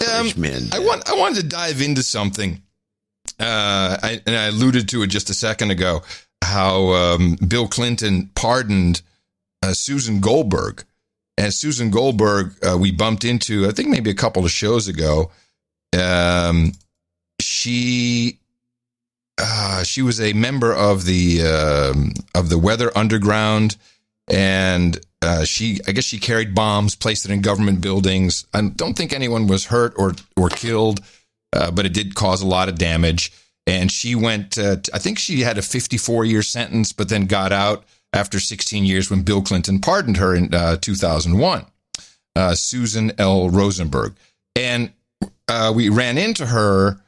Irish men. I wanted to dive into something, and I alluded to it just a second ago, how Bill Clinton pardoned Susan Goldberg. And Susan Goldberg, we bumped into, I think maybe a couple of shows ago. She was a member of the Weather Underground, and I guess she carried bombs, placed it in government buildings. I don't think anyone was hurt or killed, but it did cause a lot of damage. And she went, I think she had a 54-year sentence, but then got out after 16 years when Bill Clinton pardoned her in 2001, Susan L. Rosenberg. And we ran into her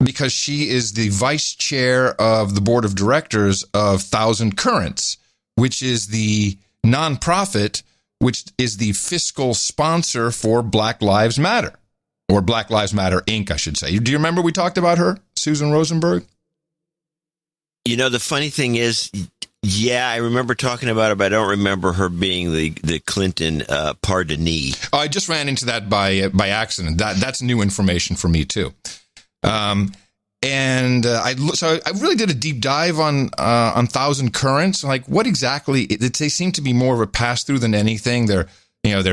because she is the vice chair of the board of directors of Thousand Currents, which is the nonprofit, which is the fiscal sponsor for Black Lives Matter, or Black Lives Matter, Inc., I should say. Do you remember we talked about her, Susan Rosenberg? You know, the funny thing is, yeah, I remember talking about her, but I don't remember her being the Clinton pardonee. Oh, I just ran into that by accident. That's new information for me too. So I really did a deep dive on Thousand Currents. Like, what exactly? They seem to be more of a pass through than anything. Their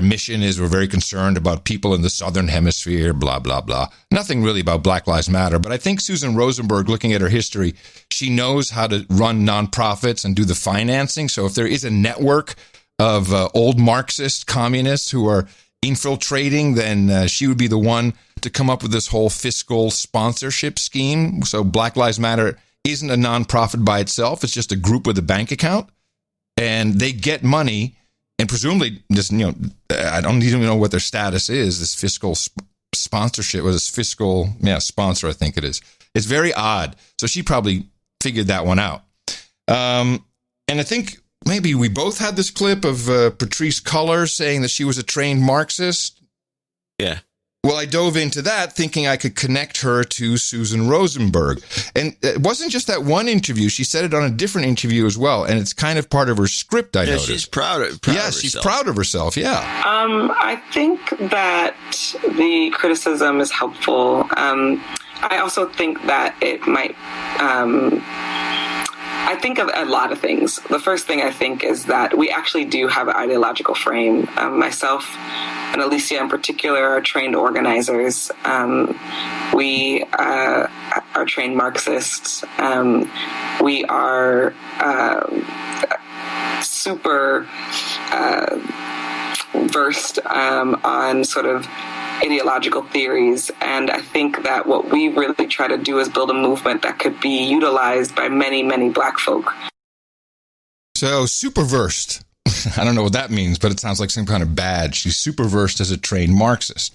mission is we're very concerned about people in the Southern Hemisphere, blah, blah, blah. Nothing really about Black Lives Matter. But I think Susan Rosenberg, looking at her history, she knows how to run nonprofits and do the financing. So if there is a network of old Marxist communists who are infiltrating, then she would be the one to come up with this whole fiscal sponsorship scheme. So Black Lives Matter isn't a nonprofit by itself. It's just a group with a bank account. And they get money. And presumably, just, I don't even know what their status is, this fiscal sponsorship, or this fiscal sponsor, I think it is. It's very odd. So she probably figured that one out. And I think maybe we both had this clip of Patrisse Cullors saying that she was a trained Marxist. Yeah. Well, I dove into that thinking I could connect her to Susan Rosenberg. And it wasn't just that one interview. She said it on a different interview as well. And it's kind of part of her script, I noticed. She's proud of herself. Yeah, she's proud of herself, yeah. I think that the criticism is helpful. I also think that it might... I think of a lot of things. The first thing I think is that we actually do have an ideological frame. Myself and Alicia in particular are trained organizers. We are trained Marxists. We are super versed on sort of ideological theories, and I think that what we really try to do is build a movement that could be utilized by many, many Black folk. So, super versed. I don't know what that means, but it sounds like some kind of badge. She's super versed as a trained Marxist.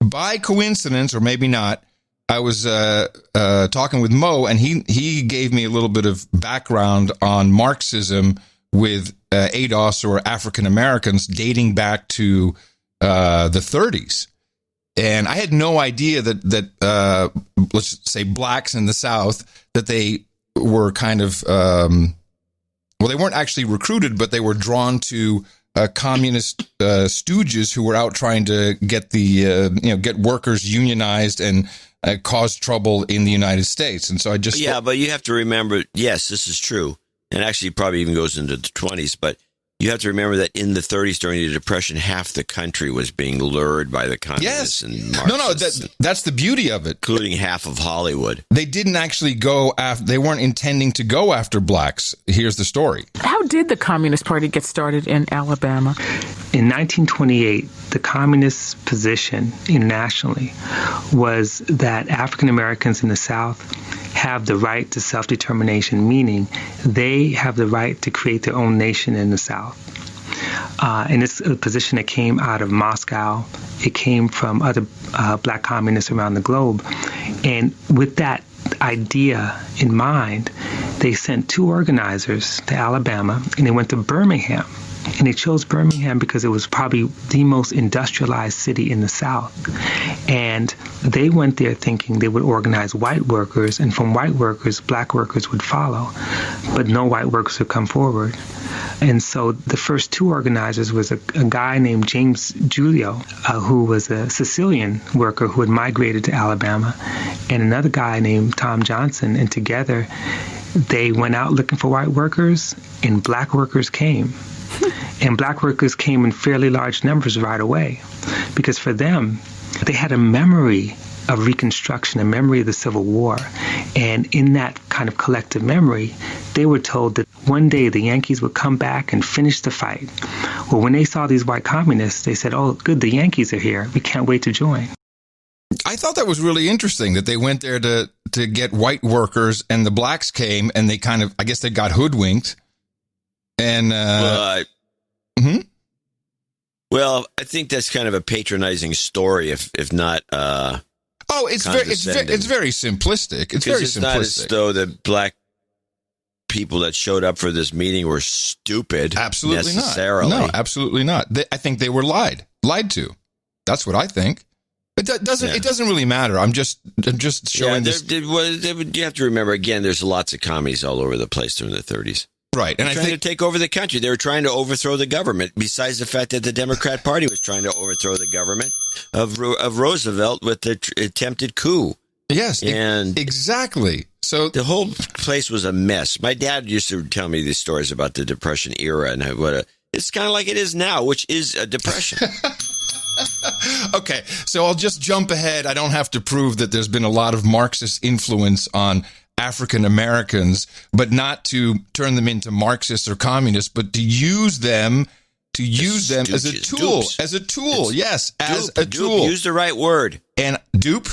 By coincidence, or maybe not, I was talking with Mo, and he gave me a little bit of background on Marxism with ADOS, or African Americans, dating back to the 30s. And I had no idea that let's say blacks in the South, that they were kind of, they weren't actually recruited, but they were drawn to communist stooges who were out trying to get get workers unionized and cause trouble in the United States. And so I just... Yeah, but you have to remember, yes, this is true. And actually probably even goes into the 20s, but you have to remember that in the 30s, during the Depression, half the country was being lured by the communists and Marxists. No, that's the beauty of it. Including half of Hollywood. They didn't actually go after, they weren't intending to go after blacks. Here's the story. How did the Communist Party get started in Alabama? In 1928, the communist position internationally was that African Americans in the South have the right to self-determination, meaning they have the right to create their own nation in the South. And it's a position that came out of Moscow. It came from other black communists around the globe. And with that idea in mind, they sent two organizers to Alabama, and they went to Birmingham. And they chose Birmingham because it was probably the most industrialized city in the South. And they went there thinking they would organize white workers, and from white workers, black workers would follow. But no white workers would come forward. And so the first two organizers was a guy named James Julio, who was a Sicilian worker who had migrated to Alabama, and another guy named Tom Johnson. And together, they went out looking for white workers, and black workers came. And black workers came in fairly large numbers right away, because for them, they had a memory of Reconstruction, a memory of the Civil War. And in that kind of collective memory, they were told that one day the Yankees would come back and finish the fight. Well, when they saw these white communists, they said, oh, good, the Yankees are here. We can't wait to join. I thought that was really interesting that they went there to get white workers, and the blacks came, and they kind of, I guess they got hoodwinked. And, Well, I think that's kind of a patronizing story, if not. It's very simplistic. It's very simplistic. Not as though the black people that showed up for this meeting were stupid. Absolutely necessarily. Not. No, absolutely not. I think they were lied to. That's what I think. It doesn't really matter. I'm just showing this. You have to remember again. There's lots of commies all over the place during the 30s. Right, and I think to take over the country. They were trying to overthrow the government. Besides the fact that the Democrat Party was trying to overthrow the government of Roosevelt with the attempted coup. Yes, and exactly. So the whole place was a mess. My dad used to tell me these stories about the Depression era, and it's kind of like it is now, which is a depression. Okay, so I'll just jump ahead. I don't have to prove that there's been a lot of Marxist influence on African Americans, but not to turn them into Marxists or communists, but to use them as a tool. As a tool. Use the right word. And dupe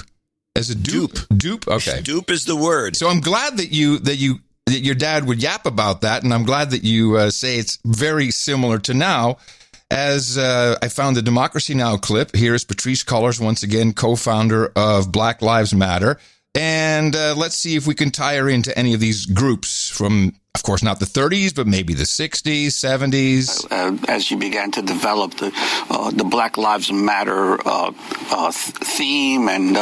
as a dupe. Dupe. Okay. Dupe is the word. So I'm glad that your dad would yap about that, and I'm glad that you say it's very similar to now. As I found the Democracy Now! Clip, here is Patrisse Cullors, once again, co-founder of Black Lives Matter. And let's see if we can tie her into any of these groups from, of course, not the 30s, but maybe the 60s, 70s. As you began to develop the Black Lives Matter theme, and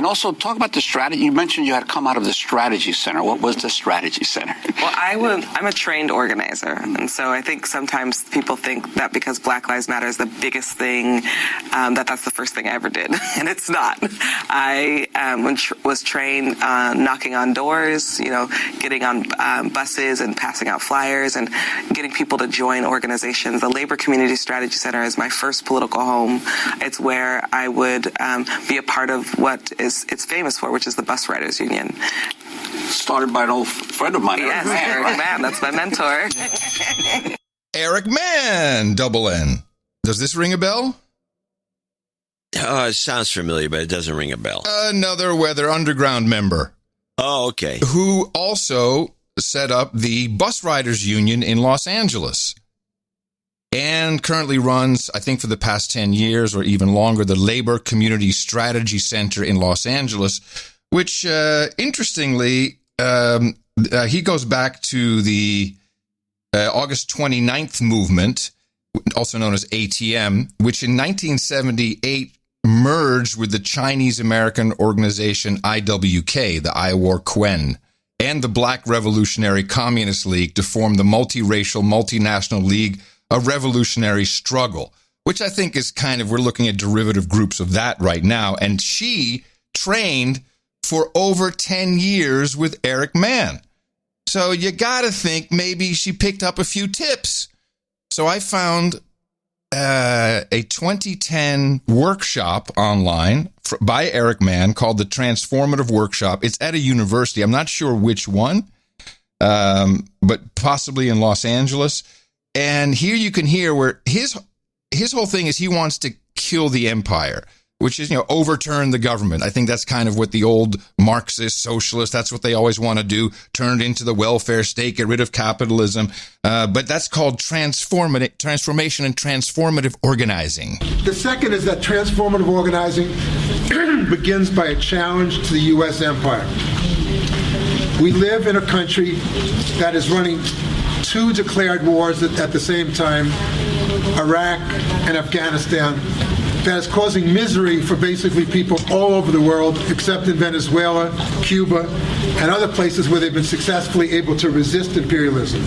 also talk about the strategy. You mentioned you had come out of the Strategy Center. What was the Strategy Center? Well, I'm a trained organizer, and so I think sometimes people think that because Black Lives Matter is the biggest thing, that's the first thing I ever did, and it's not. I was trained knocking on doors, getting on buses and passing out flyers and getting people to join organizations. The Labor Community Strategy Center is my first political home. It's where I would be a part of what it's famous for, which is the Bus Riders Union. Started by an old friend of mine. Yes, Eric Mann. That's my mentor. Eric Mann, double N. Does this ring a bell? Oh, it sounds familiar, but it doesn't ring a bell. Another Weather Underground member. Oh, okay. Who also set up the Bus Riders Union in Los Angeles and currently runs, I think for the past 10 years or even longer, the Labor Community Strategy Center in Los Angeles, which, interestingly, he goes back to the August 29th movement, also known as ATM, which in 1978 merged with the Chinese-American organization IWK, the Iowa Kwen, and the Black Revolutionary Communist League to form the multiracial, multinational League of Revolutionary Struggle, which I think is we're looking at derivative groups of that right now. And she trained for over 10 years with Eric Mann. So you got to think maybe she picked up a few tips. So I found a 2010 workshop online by Eric Mann called the Transformative Workshop. It's at a university. I'm not sure which one, but possibly in Los Angeles. And here you can hear where his whole thing is he wants to kill the empire, which is, overturn the government. I think that's kind of what the old Marxist socialists, that's what they always want to do, turn it into the welfare state, get rid of capitalism. But that's called transformation and transformative organizing. The second is that transformative organizing begins by a challenge to the U.S. empire. We live in a country that is running two declared wars at the same time, Iraq and Afghanistan, that is causing misery for basically people all over the world, except in Venezuela, Cuba, and other places where they've been successfully able to resist imperialism.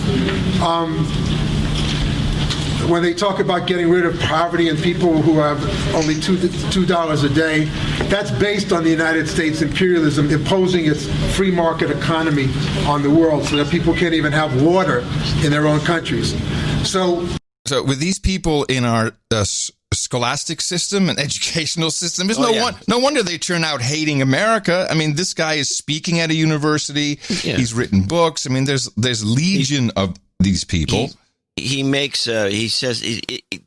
When they talk about getting rid of poverty and people who have only $2 a day, that's based on the United States imperialism imposing its free market economy on the world so that people can't even have water in their own countries. So with these people in our scholastic system and educational system, there's no wonder they turn out hating America. I mean, this guy is speaking at a university. Yeah. He's written books. I mean, there's legion of these people. He says,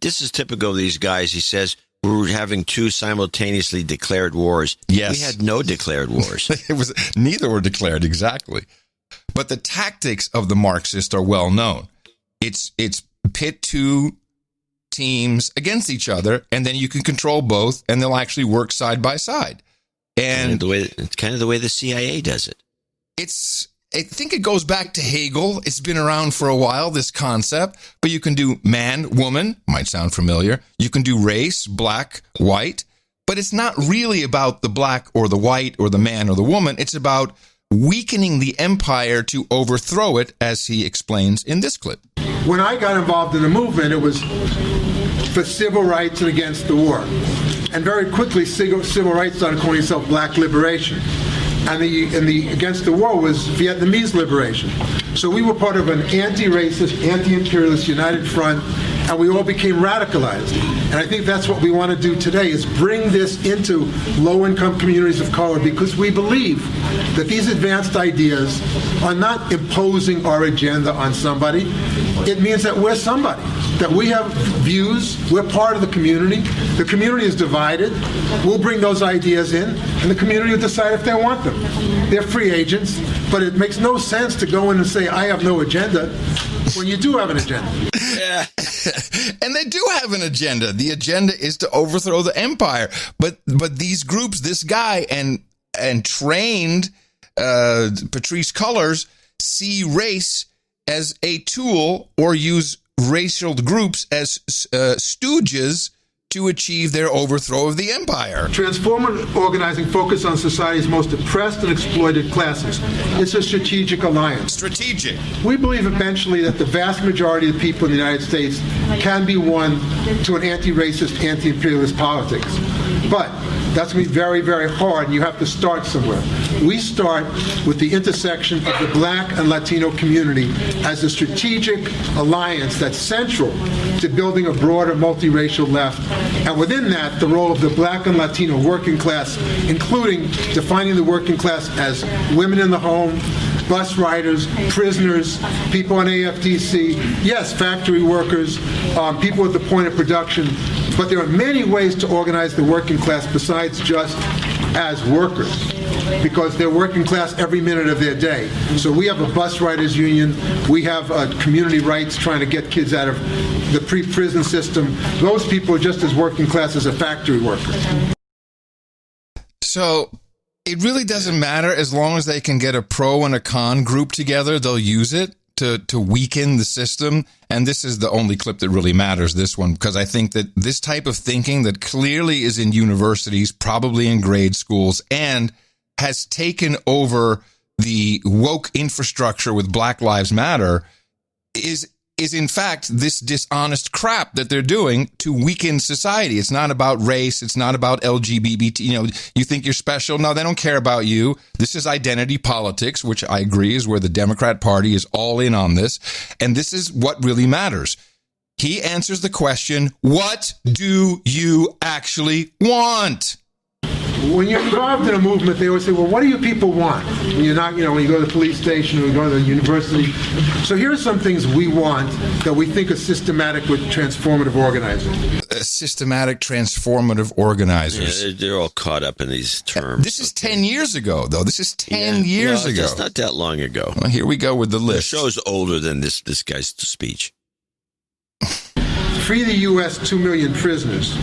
this is typical of these guys. He says, we're having two simultaneously declared wars. Yes. We had no declared wars. Neither were declared, exactly. But the tactics of the Marxists are well known. It's pit two teams against each other, and then you can control both, and they'll actually work side by side. And it's kind of the way the CIA does it. I think it goes back to Hegel. It's been around for a while, this concept, but you can do man, woman, might sound familiar. You can do race, black, white, but it's not really about the black or the white or the man or the woman. It's about weakening the empire to overthrow it, as he explains in this clip. When I got involved in the movement, it was for civil rights and against the war. And very quickly, civil rights started calling itself black liberation. And the against the war was Vietnamese liberation. So we were part of an anti-racist, anti-imperialist united front, and we all became radicalized. And I think that's what we want to do today, is bring this into low-income communities of color, because we believe that these advanced ideas are not imposing our agenda on somebody. It means that we're somebody, that we have views, we're part of the community is divided, we'll bring those ideas in, and the community will decide if they want them. They're free agents, but it makes no sense to go in and say, I have no agenda, when you do have an agenda. Yeah. And they do have an agenda. The agenda is to overthrow the empire. But these groups, this guy and trained Patrisse Cullors, see race as a tool, or use racial groups as stooges to achieve their overthrow of the empire. Transformative organizing focus on society's most oppressed and exploited classes. It's a strategic alliance. Strategic. We believe eventually that the vast majority of the people in the United States can be won to an anti-racist, anti-imperialist politics. But that's going to be very, very hard, and you have to start somewhere. We start with the intersection of the Black and Latino community as a strategic alliance that's central to building a broader multiracial left. And within that, the role of the Black and Latino working class, including defining the working class as women in the home, bus riders, prisoners, people on AFDC, yes, factory workers, people at the point of production. But there are many ways to organize the working class besides just as workers, because they're working class every minute of their day. So we have a bus riders union. We have community rights trying to get kids out of the pre-prison system. Those people are just as working class as a factory worker. So it really doesn't matter, as long as they can get a pro and a con group together, they'll use it to weaken the system. And this is the only clip that really matters, this one, because I think that this type of thinking that clearly is in universities, probably in grade schools, and has taken over the woke infrastructure with Black Lives Matter is in fact this dishonest crap that they're doing to weaken society. It's not about race. It's not about LGBT. You think you're special. No, they don't care about you. This is identity politics, which I agree is where the Democrat Party is all in on this. And this is what really matters. He answers the question, what do you actually want? When you're involved in a movement, they always say, well, what do you people want? When you're not, when you go to the police station or you go to the university. So here are some things we want that we think are systematic with transformative organizing. Systematic transformative organizers. Yeah, they're all caught up in these terms. This is 10 years ago, though. This is 10 years ago. It's not that long ago. Well, here we go with the list. The show's older than this guy's speech. Free the U.S. 2 million prisoners.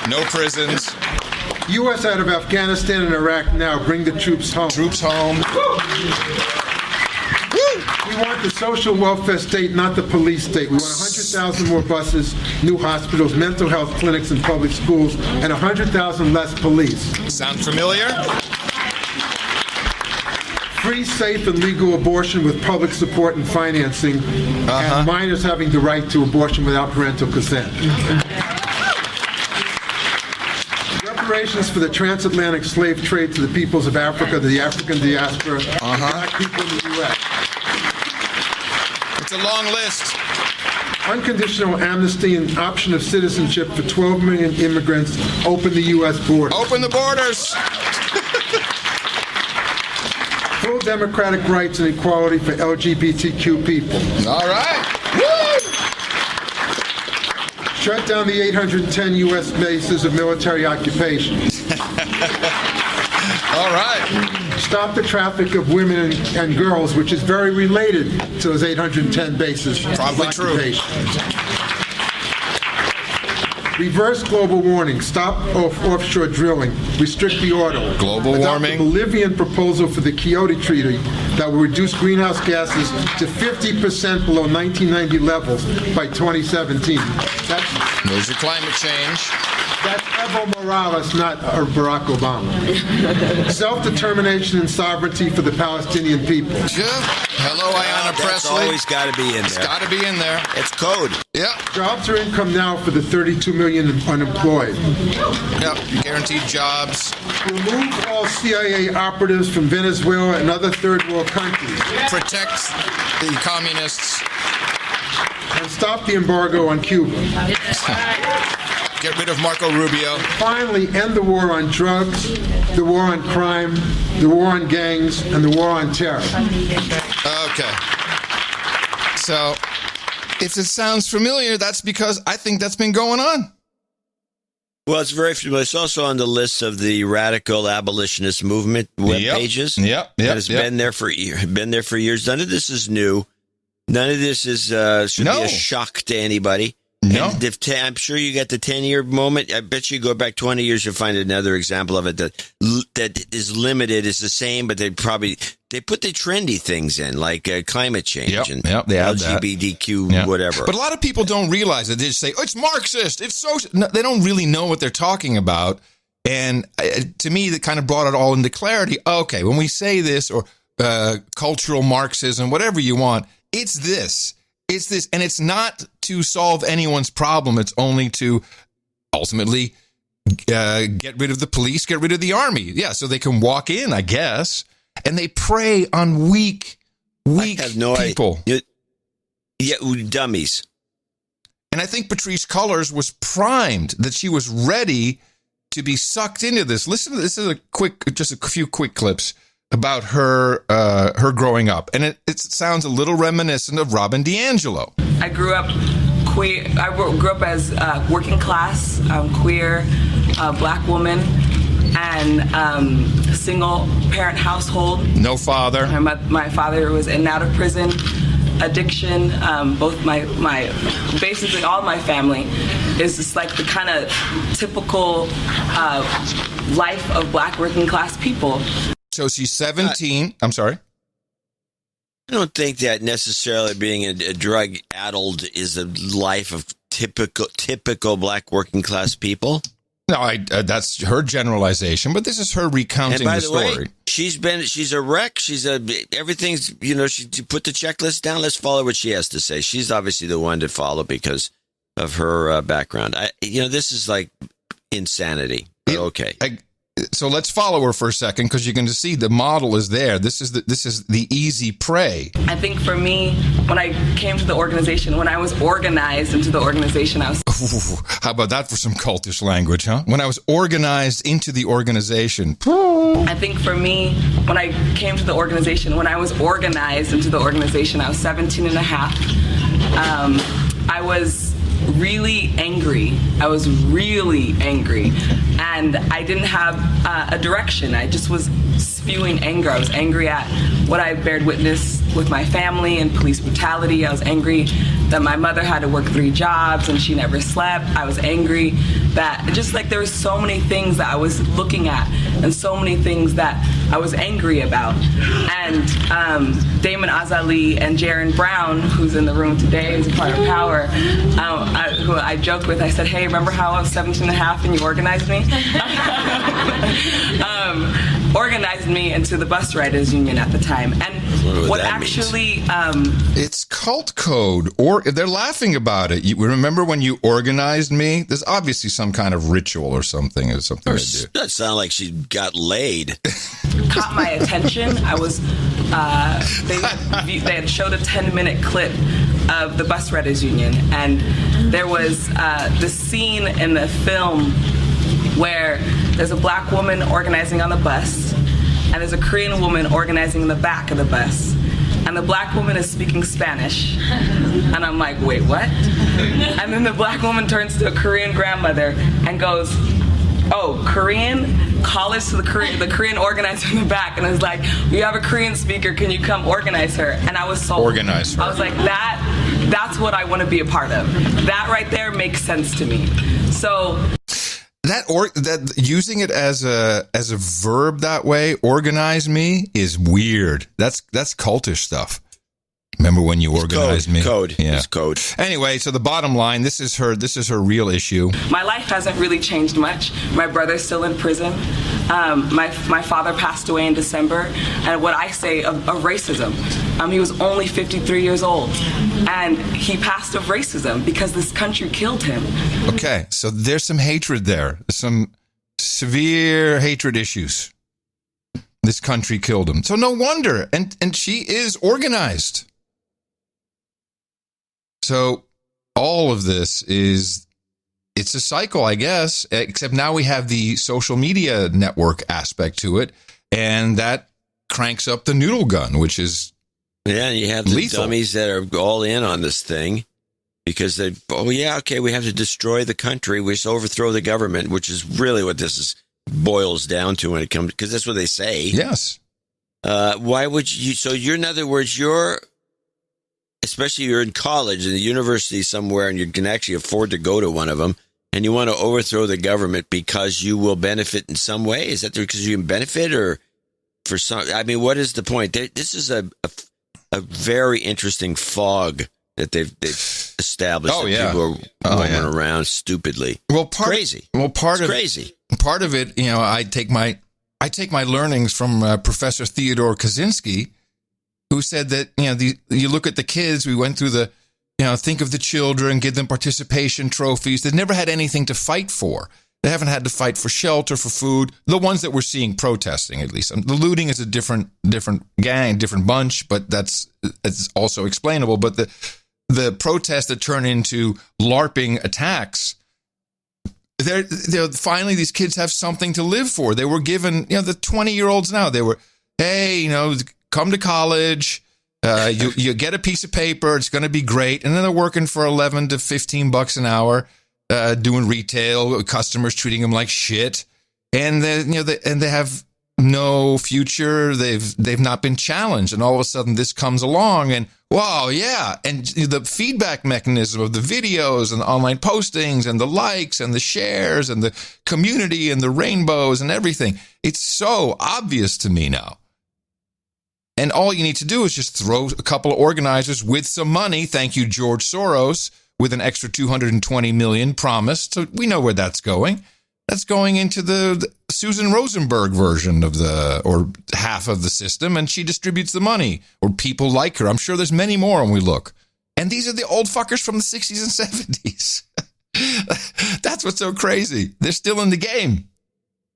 No prisons. U.S. out of Afghanistan and Iraq now. Bring the troops home. Troops home. Woo! We want the social welfare state, not the police state. We want 100,000 more buses, new hospitals, mental health clinics and public schools, and 100,000 less police. Sound familiar? Free, safe, and legal abortion with public support and financing, and minors having the right to abortion without parental consent. Reparations for the transatlantic slave trade to the peoples of Africa, the African diaspora, black people in the U.S. It's a long list. Unconditional amnesty and option of citizenship for 12 million immigrants. Open the U.S. border. Open the borders. Full democratic rights and equality for LGBTQ people. All right. Shut down the 810 U.S. bases of military occupation. All right. Stop the traffic of women and girls, which is very related to those 810 bases. Probably true. Reverse global warming. Stop offshore drilling. Restrict the oil. Global warming. The Bolivian proposal for the Kyoto Treaty that will reduce greenhouse gases to 50% below 1990 levels by 2017. There's your climate change. That's Evo Morales, not Barack Obama. Self-determination and sovereignty for the Palestinian people. Yeah. Hello, Ayanna Pressley. That's always got to be in there. It's got to be in there. It's code. Yeah. Jobs or income now for the 32 million unemployed. Yep. Guaranteed jobs. Remove all CIA operatives from Venezuela and other third world countries. Protect the communists. And stop the embargo on Cuba. Get rid of Marco Rubio. Finally, end the war on drugs, the war on crime, the war on gangs, and the war on terror. Okay. So, if it sounds familiar, that's because I think that's been going on. Well, it's very familiar. It's also on the list of the radical abolitionist movement web pages. Yep. It's been there for years. None of this is new. None of this is should be a shock to anybody. No. I'm sure you got the 10-year moment. I bet you go back 20 years, you'll find another example of it that is limited. It's the same, but they put the trendy things in, like climate change and they LGBTQ, whatever. But a lot of people don't realize it. They just say, oh, it's Marxist, it's social. No, they don't really know what they're talking about. And to me, that kind of brought it all into clarity. Okay, when we say this, or cultural Marxism, whatever you want, it's this. It's this, and it's not to solve anyone's problem. It's only to ultimately get rid of the police, get rid of the army. Yeah, so they can walk in, I guess, and they prey on weak people. Dummies. And I think Patrisse Cullors was primed, that she was ready to be sucked into this. Listen to this. Is just a few quick clips about her growing up, and it sounds a little reminiscent of Robin DiAngelo. I grew up queer. I grew up as working class, queer, black woman, and single parent household. No father. My father was in and out of prison, addiction. Both basically all my family is just like the kind of typical life of black working class people. So she's 17. I'm sorry. I don't think that necessarily being a drug-addled is a life of typical black working class people. No, that's her generalization, but this is her recounting the story. Way, she's a wreck. Everything's, she put the checklist down. Let's follow what she has to say. She's obviously the one to follow because of her background. This is like insanity. But okay. So let's follow her for a second, because you're going to see the model is there. This is the easy prey. I think for me, when I came to the organization, when I was organized into the organization, I was... Ooh, how about that for some cultish language, huh? When I was organized into the organization. I think for me, when I came to the organization, when I was organized into the organization, I was 17 and a half. I was really angry. And I didn't have a direction. I just was spewing anger. I was angry at what I bared witness with my family and police brutality. I was angry that my mother had to work 3 jobs and she never slept. I was angry that just like there were so many things that I was looking at and so many things that I was angry about. And Damon Azali and Jaron Brown, who's in the room today, who's a part of Power, who I joked with. I said, hey, remember how I was 17 and a half and you organized me? Organized me into the bus riders union at the time. And what actually... it's cult code, or they're laughing about it. You remember when you organized me? There's obviously some kind of ritual or something they do. That sounded like she got laid. Caught my attention. I was... they had showed a 10-minute clip of the bus riders union, and there was this scene in the film where there's a black woman organizing on the bus, and there's a Korean woman organizing in the back of the bus. And the black woman is speaking Spanish. And I'm like, wait, what? And then the black woman turns to a Korean grandmother and goes, oh, Korean? Calls to the Korean organizer in the back and is like, we have a Korean speaker, can you come organize her? And I was so... Organize her. I was like, that's what I want to be a part of. That right there makes sense to me. So... That using it as a verb that way, organize me, is weird. That's cultish stuff. Remember when you organized me? Code. Yeah. It's code. Anyway, so the bottom line, this is her real issue. My life hasn't really changed much. My brother's still in prison. My father passed away in December. And what I say of racism, he was only 53 years old. And he passed of racism because this country killed him. Okay, so there's some hatred there. Some severe hatred issues. This country killed him. So no wonder. And she is organized. So all of this it's a cycle, I guess, except now we have the social media network aspect to it, and that cranks up the noodle gun, which is you have the lethal. Dummies that are all in on this thing because we have to destroy the country, we just overthrow the government, which is really what this boils down to when it comes, because that's what they say. Yes. Why would you? So you're, in other words, especially you're in college, in the university somewhere, and you can actually afford to go to one of them, and you want to overthrow the government because you will benefit in some way? Is that because you can benefit, or for some? I mean, what is the point? This is a very interesting fog that they've established. Oh, that yeah. People are roaming around stupidly. Crazy. Crazy. Part of it, I take my learnings from Professor Theodore Kaczynski, who said that, you look at the kids, we went through think of the children, give them participation trophies. They've never had anything to fight for. They haven't had to fight for shelter, for food. The ones that we're seeing protesting, at least. The looting is a different gang, different bunch, but it's also explainable. But the protests that turn into LARPing attacks, they're finally, these kids have something to live for. They were given, the 20-year-olds now, they were, hey, come to college, you get a piece of paper, it's going to be great. And then they're working for $11 to $15 an hour, doing retail, customers treating them like shit. And they have no future. They've not been challenged. And all of a sudden this comes along and wow, yeah. And the feedback mechanism of the videos and the online postings and the likes and the shares and the community and the rainbows and everything. It's so obvious to me now. And all you need to do is just throw a couple of organizers with some money. Thank you, George Soros, with an extra $220 million promised. So we know where that's going. That's going into the Susan Rosenberg version or half of the system, and she distributes the money, or people like her. I'm sure there's many more when we look. And these are the old fuckers from the 60s and 70s. That's what's so crazy. They're still in the game.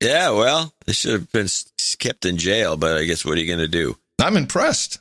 Yeah, well, they should have been kept in jail, but I guess what are you going to do? I'm impressed.